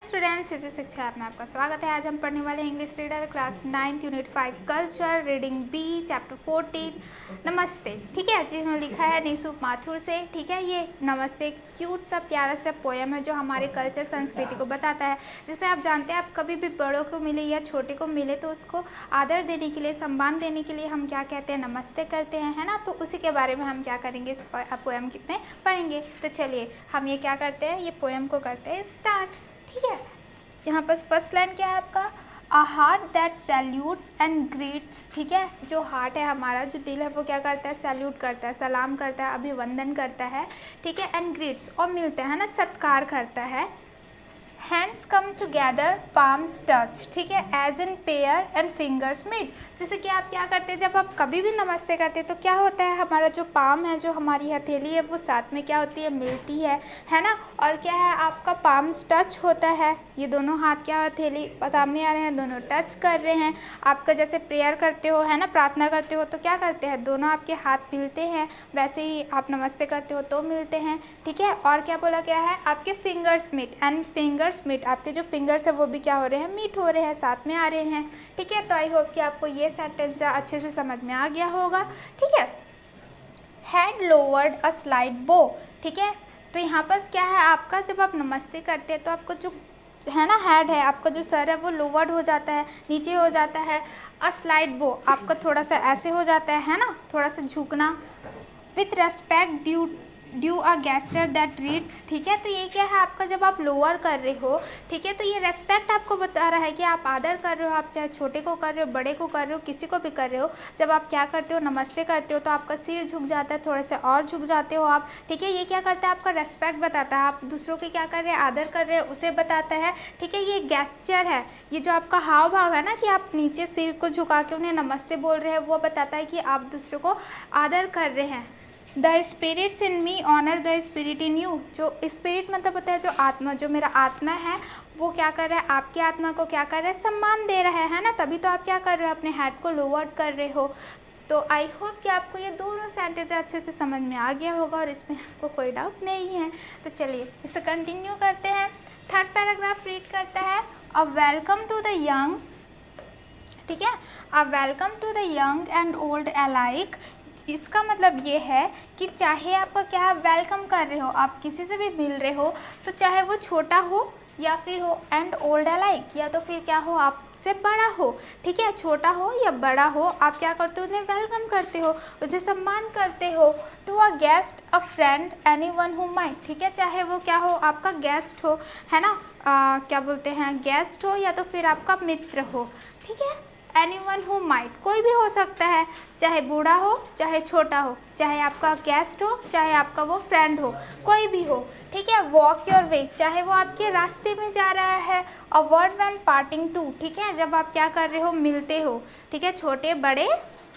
Students, इसी शिक्षा app में आपका स्वागत है। आज हम पढ़ने वाले English reader class 9 unit 5 culture reading B chapter 14 नमस्ते। ठीक है, जिसमें लिखा है निशु माथुर से। ठीक है, ये नमस्ते क्यूट सा प्यारा सा पोएम है जो हमारे कल्चर संस्कृति को बताता है। जैसे आप जानते हैं, आप कभी भी बड़ों को मिले या छोटे को मिले तो उसको आदर देने के लिए, सम्मान देने के लिए हम क्या कहते हैं, नमस्ते करते हैं, है ना। तो उसी के बारे में हम क्या करेंगे, इस पोएम में पढ़ेंगे। तो चलिए हम ये क्या करते हैं, ये पोएम को करते हैं स्टार्ट। ठीक है, यहाँ पर फर्स्ट लाइन क्या है आपका, a heart that salutes and greets. ठीक है, जो हार्ट है हमारा, जो दिल है, वो क्या करता है, सैल्यूट करता है, सलाम करता है, अभिवंदन करता है। ठीक है, एंड ग्रीट्स और मिलता है ना, सत्कार करता है। Hands come together palms touch. ठीक है, as in pair and fingers meet. जैसे कि आप क्या करते हैं, जब आप कभी भी नमस्ते करते हैं तो क्या होता है, हमारा जो पाम है, जो हमारी हथेली है, वो साथ में क्या होती है, मिलती है ना। और क्या है, आपका पाम्स टच होता है, ये दोनों हाथ क्या, हथेली सामने आ रहे हैं, दोनों टच कर रहे हैं। आपका जैसे प्रेयर करते हो, है ना, प्रार्थना करते हो तो क्या करते हैं, दोनों आपके हाथ मिलते हैं। वैसे ही आप नमस्ते करते हो तो मिलते हैं। ठीक है, और क्या बोला गया है, आपके fingers meet and fingers meet, आपके जो फिंगर्स है वो भी क्या हो रहे हैं, मीट हो रहे हैं, साथ में आ रहे हैं। ठीक है, तो आई होप कि आपको ये सेंटेंस अच्छे से समझ में आ गया होगा। ठीक है, हैड लोवर्ड अ स्लाइड बो। ठीक है, तो यहाँ पर क्या है आपका, जब आप नमस्ते करते हैं तो आपको जो है ना, हेड है, आपका जो सर है वो लोवर्ड हो जाता है, नीचे हो जाता है। अ स्लाइड बो, आपका थोड़ा सा ऐसे हो जाता है ना, थोड़ा सा झुकना। With respect due a gesture that reads. ठीक है, तो ये क्या है आपका, जब आप लोअर कर रहे हो, ठीक है, तो ये रेस्पेक्ट आपको बता रहा है कि आप आदर कर रहे हो, आप चाहे छोटे को कर रहे हो, बड़े को कर रहे हो, किसी को भी कर रहे हो। जब आप क्या करते हो, नमस्ते करते हो, तो आपका सिर झुक जाता है, थोड़े से और झुक जाते हो आप। ठीक है, ये क्या करता है, आपका रेस्पेक्ट बताता है, आप दूसरों के क्या कर रहे हैं, आदर कर रहे हैं, उसे बताता है। ठीक है, ये गेस्चर है, ये जो आपका हाव भाव है ना, कि आप नीचे सिर को झुका के उन्हें नमस्ते बोल रहे हैं, वो बताता है कि आप दूसरों को आदर कर रहे हैं। The spirits in me honour the spirit in you. जो स्पिरिट मतलब होता है जो आत्मा, जो मेरा आत्मा है वो क्या कर रहा है, आपकी आत्मा को क्या कर रहा है, सम्मान दे रहा है ना। तभी तो आप क्या कर रहे हो, अपने हेड को लोवर्ड कर रहे हो। तो आई होप कि आपको ये दोनों सेंटेंस अच्छे से समझ में आ गया होगा और इसमें आपको कोई डाउट नहीं है। तो चलिए इसे कंटिन्यू करते हैं। थर्ड पैराग्राफ रीड करता है, a welcome to the young. ठीक है, a welcome to the young and old alike. इसका मतलब ये है कि चाहे आपका क्या, वेलकम कर रहे हो, आप किसी से भी मिल रहे हो, तो चाहे वो छोटा हो या फिर हो, एंड ओल्ड अलाइक, या तो फिर क्या हो, आपसे बड़ा हो। ठीक है, छोटा हो या बड़ा हो, आप क्या करते हो, उन्हें वेलकम करते हो, उसे सम्मान करते हो। To a guest, a friend, anyone who might. ठीक है, चाहे वो क्या हो, आपका गेस्ट हो, है ना, क्या बोलते हैं, गेस्ट हो या तो फिर आपका मित्र हो। ठीक है, एनीवन हु माइट, कोई भी हो सकता है, चाहे बूढ़ा हो, चाहे छोटा हो, चाहे आपका गेस्ट हो, चाहे आपका वो फ्रेंड हो, कोई भी हो। ठीक है, वॉक योर वे, चाहे वो आपके रास्ते में जा रहा है। A word when parting to. ठीक है, जब आप क्या कर रहे हो, मिलते हो। ठीक है, छोटे बड़े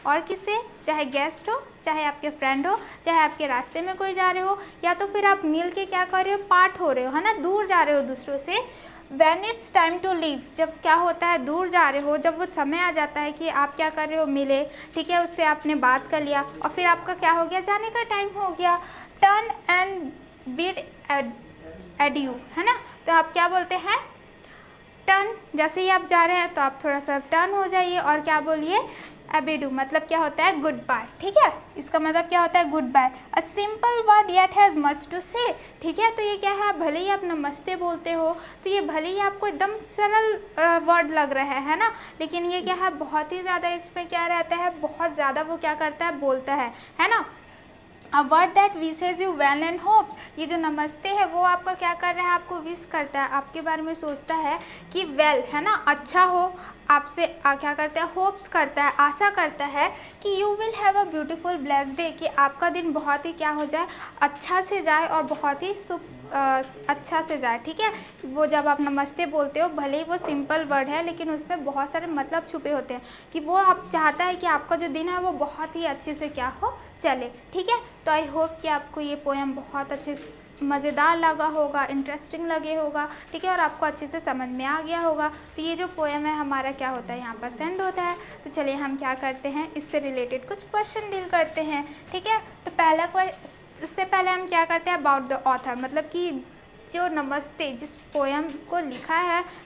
और किससे, चाहे गेस्ट हो, चाहे आपके फ्रेंड हो, चाहे आपके रास्ते में कोई जा रहे हो, या तो फिर आप मिल के क्या कर रहे हो, पार्ट हो रहे हो, है ना, दूर जा रहे हो दूसरों से। When it's time to leave, जब क्या होता है, दूर जा रहे हो, जब वो समय आ जाता है कि आप क्या कर रहे हो, मिले, ठीक है, उससे आपने बात कर लिया और फिर आपका क्या हो गया, जाने का टाइम हो गया। टर्न एंड बिड एडियू, है ना। तो आप क्या बोलते हैं, टर्न, जैसे ही आप जा रहे हैं तो आप थोड़ा सा टर्न हो जाइए और क्या बोलिए, एबिडू, मतलब क्या होता है, गुड बाय। ठीक है, इसका मतलब क्या होता है, goodbye. A simple word yet has much to say. ठीक है, तो ये क्या है, भले ही आप नमस्ते बोलते हो तो ये भले ही आपको एकदम सरल वर्ड लग रहा है ना, लेकिन ये क्या है, बहुत ही ज़्यादा इसमें क्या रहता है, बहुत ज़्यादा वो क्या करता है, बोलता है ना। A word that wishes you well and hopes, ये जो नमस्ते है वो आपका क्या कर रहा है, आपको विश करता है, आपके बारे में सोचता है कि वेल, है ना, अच्छा हो, आपसे क्या करता है, होप्स करता है, आशा करता है कि you will have a beautiful blessed day, कि आपका दिन बहुत ही क्या हो जाए, अच्छा से जाए और बहुत ही अच्छा से जाए। ठीक है, वो जब आप नमस्ते बोलते हो, भले ही वो सिंपल वर्ड है लेकिन उसमें बहुत सारे मतलब छुपे होते हैं, कि वो आप चाहता है कि आपका जो दिन है वो बहुत ही अच्छे से क्या हो, चले। ठीक है, तो आई होप कि आपको ये पोएम बहुत अच्छे से मज़ेदार लगा होगा, इंटरेस्टिंग लगे होगा। ठीक है, और आपको अच्छे से समझ में आ गया होगा। तो ये जो पोएम है हमारा क्या होता है, यहाँ पर सेंड होता है। तो चलिए हम क्या करते हैं, इससे रिलेटेड कुछ क्वेश्चन डील करते हैं। ठीक है, तो उससे पहले हम क्या करते हैं, अबाउट द ऑथर, मतलब कि जो नमस्ते जिस पोएम को लिखा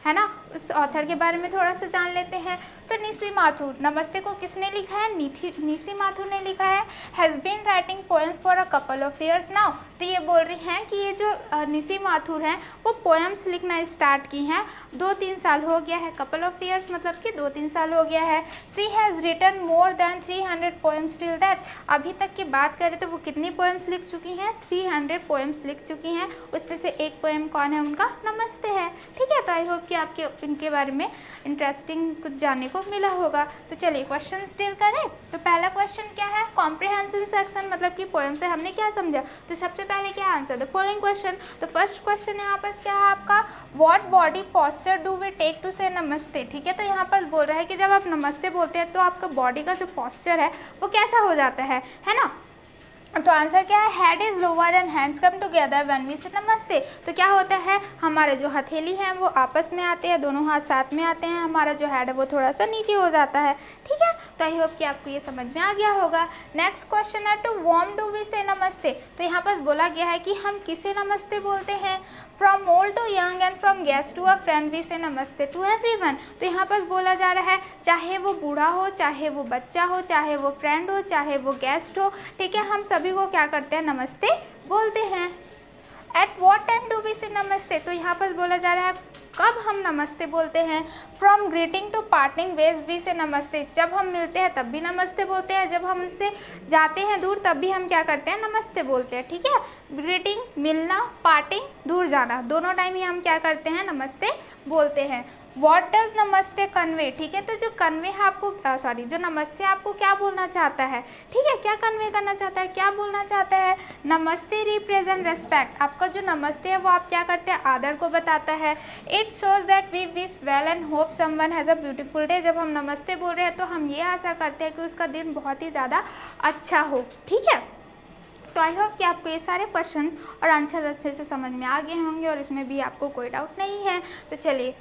है ना, उस ऑथर के बारे में थोड़ा सा जान लेते हैं। तो निशी माथुर, नमस्ते को किसने लिखा है? निशी माथुर ने लिखा है। Has been writing poems for a couple of years now. तो ये बोल रही हैं कि ये जो निशी माथुर हैं वो पोएम्स लिखना स्टार्ट की हैं 2-3 साल हो गया है। कपल ऑफ ईयर्स मतलब कि 2-3 साल हो गया है। She has written more than 300 poems till that. अभी तक की बात करें तो वो कितनी पोएम्स लिख चुकी हैं? 300 पोएम्स लिख चुकी हैं। उसमें से एक पोएम कौन है? उनका नमस्ते है। ठीक है, तो आई होप कि आपके इनके बारे में इंटरेस्टिंग कुछ जानने को मिला होगा। तो चलिए क्वेश्चन डील करें। तो पहला क्वेश्चन क्या है? कॉम्प्रिहेंसिव सेक्शन मतलब कि पोएम से हमने क्या समझा। तो सबसे पहले क्या आंसर द फॉलोइंग क्वेश्चन। तो फर्स्ट क्वेश्चन यहाँ पर क्या है आपका? What body posture do we take to say नमस्ते। ठीक है, तो यहाँ पर बोल रहा है कि जब आप नमस्ते बोलते हैं तो आपका बॉडी का जो पोस्चर है वो कैसा हो जाता है ना। तो आंसर क्या है? Head is lower and hands come together when we say नमस्ते। तो क्या होता है? हमारे जो हथेली हैं वो आपस में आते हैं, दोनों हाथ साथ में आते हैं, हमारा जो हेड है वो थोड़ा सा नीचे हो जाता है। ठीक है, तो आई होप कि आपको ये समझ में आ गया होगा। नेक्स्ट क्वेश्चन है to warm do we say नमस्ते। तो यहाँ पर बोला गया है कि हम किसे नमस्ते बोलते हैं? From old to young and from guest to a friend we say नमस्ते टू एवरीवन। तो यहाँ पर बोला जा रहा है चाहे वो बूढ़ा हो, चाहे वो बच्चा हो, चाहे वो फ्रेंड हो, चाहे वो गेस्ट हो, ठीक है, हम सभी को क्या करते हैं? नमस्ते बोलते हैं। At what time do we say नमस्ते। तो यहाँ पर बोला जा रहा है कब हम नमस्ते बोलते हैं। From greeting to parting ways भी से नमस्ते। जब हम मिलते हैं तब भी नमस्ते बोलते हैं, जब हम उनसे जाते हैं दूर तब भी हम क्या करते हैं? नमस्ते बोलते हैं। ठीक है, ग्रीटिंग मिलना, पार्टिंग दूर जाना, दोनों टाइम ही हम क्या करते हैं? नमस्ते बोलते हैं। वॉट डज नमस्ते कन्वे। ठीक है, तो जो कन्वे है आपको जो नमस्ते आपको क्या बोलना चाहता है? ठीक है, क्या कन्वे करना चाहता है, क्या बोलना चाहता है? नमस्ते रिप्रेजेंट रेस्पेक्ट। आपका जो नमस्ते है वो आप क्या करते हैं? आदर को बताता है। It shows that we wish well and hope someone has a beautiful day. जब हम नमस्ते बोल रहे हैं तो हम ये आशा करते हैं कि उसका दिन बहुत ही ज़्यादा अच्छा हो। ठीक है, तो आई होप कि आपको ये सारे क्वेश्चन और आंसर अच्छे से समझ में आ गए होंगे और इसमें भी आपको कोई डाउट नहीं है। तो चलिए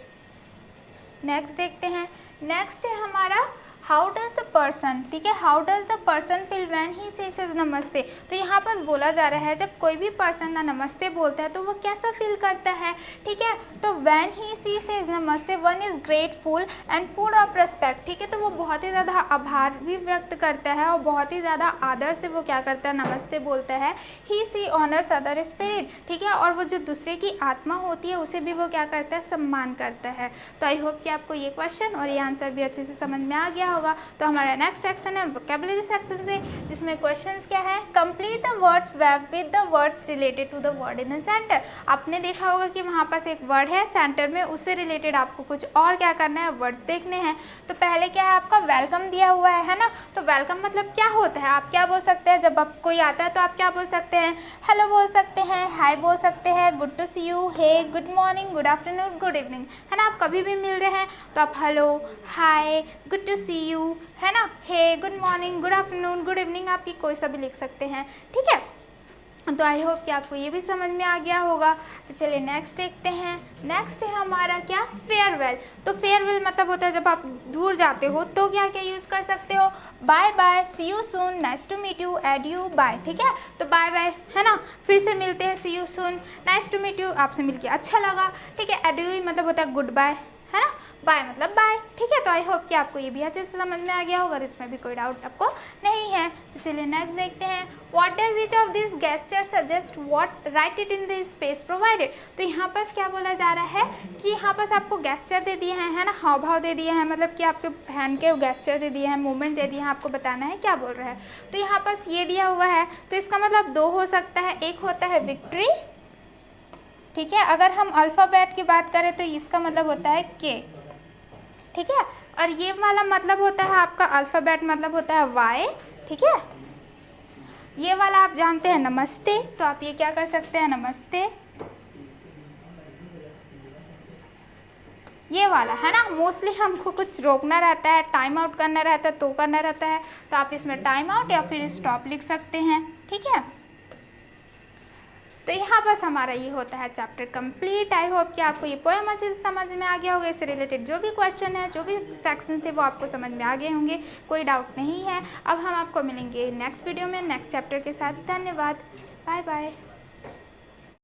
नेक्स्ट देखते हैं। नेक्स्ट है हमारा हाउ डज द पर्सन। ठीक है, how does the person feel when he says नमस्ते। तो यहाँ पर बोला जा रहा है जब कोई भी पर्सन ना नमस्ते बोलता है तो वो कैसा फील करता है। ठीक है, तो व्हेन ही सेज नमस्ते one is grateful and full of respect. ठीक है, तो वो बहुत ही ज़्यादा आभार भी व्यक्त करता है और बहुत ही ज़्यादा आदर से वो क्या करता है? नमस्ते बोलता है। ही सी ऑनर्स अदर स्पिरिट। ठीक है, और वो जो दूसरे की आत्मा होती है उसे भी वो क्या करता है? सम्मान करता है। तो आई होप कि आपको ये क्वेश्चन और ये आंसर भी अच्छे से समझ में आ गया होगा। तो हमारा नेक्स्ट सेक्शन है वोकैबुलरी सेक्शन से, जिसमें क्वेश्चंस क्या है? Complete the words web with the words related to the word in the centre. आपने देखा होगा कि वहाँ पास एक वर्ड है सेंटर में, उससे रिलेटेड आपको कुछ और क्या करना है? वर्ड्स देखने हैं। तो पहले क्या है? आपका वेलकम दिया हुआ है ना। तो वेलकम मतलब क्या होता है? आप क्या बोल सकते हैं? जब आप कोई आता है तो आप क्या बोल सकते हैं? हेलो बोल सकते हैं, हाय बोल सकते हैं, good to see you, hey, good morning, good afternoon, good evening, है ना। आप कभी भी मिल रहे हैं तो आप hello, hi, good to see you, है ना, hey, good morning, good afternoon, good evening, आपकी कोई सा भी लिख सकते हैं। ठीक है, तो आई होप कि आपको ये भी समझ में आ गया होगा। तो चलिए नेक्स्ट देखते हैं। नेक्स्ट है हमारा क्या? फेयरवेल। तो फेयरवेल मतलब होता है जब आप दूर जाते हो तो क्या क्या यूज़ कर सकते हो? Bye bye, see you soon, nice to meet you, adios, bye. ठीक है, तो बाय बाय है ना, फिर से मिलते हैं, see you soon, nice to meet you, आपसे मिलके अच्छा लगा। ठीक है, एडियो मतलब होता है गुड बाय, है ना, बाय मतलब बाय। ठीक है, तो आई होप कि आपको ये भी अच्छे से समझ में आ गया होगा, इसमें भी कोई डाउट आपको नहीं है। तो चलिए नेक्स्ट देखते हैं। What does each of this gesture suggest, what right it in the space provided. तो यहाँ पर क्या बोला जा रहा है कि यहाँ पर आपको गेस्चर दे दिए हैं, है ना, हाव भाव दे दिए हैं, मतलब कि आपके हैंड के गेस्चर दे दिए हैं, मूवमेंट दे दिए हैं, आपको बताना है क्या बोल रहा है। तो यहाँ पर ये दिया हुआ है, तो इसका मतलब दो हो सकता है। एक होता है विक्ट्री, ठीक है, अगर हम अल्फ़ाबेट की बात करें तो इसका मतलब होता है के। ठीक है, और ये वाला मतलब होता है आपका अल्फ़ाबेट मतलब होता है वाई। ठीक है, ये वाला आप जानते हैं नमस्ते, तो आप ये क्या कर सकते हैं? नमस्ते। ये वाला है ना, मोस्टली हमको कुछ रोकना रहता है, टाइम आउट करना रहता है तो करना रहता है, तो आप इसमें टाइम आउट या फिर स्टॉप लिख सकते हैं। ठीक है, तो यहाँ बस हमारा ये होता है चैप्टर कंप्लीट। आई होप कि आपको ये पोएम अच्छे से समझ में आ गया होगा। इससे रिलेटेड जो भी क्वेश्चन है, जो भी सेक्शन थे, वो आपको समझ में आ गए होंगे, कोई डाउट नहीं है। अब हम आपको मिलेंगे नेक्स्ट वीडियो में नेक्स्ट चैप्टर के साथ। धन्यवाद, बाय बाय।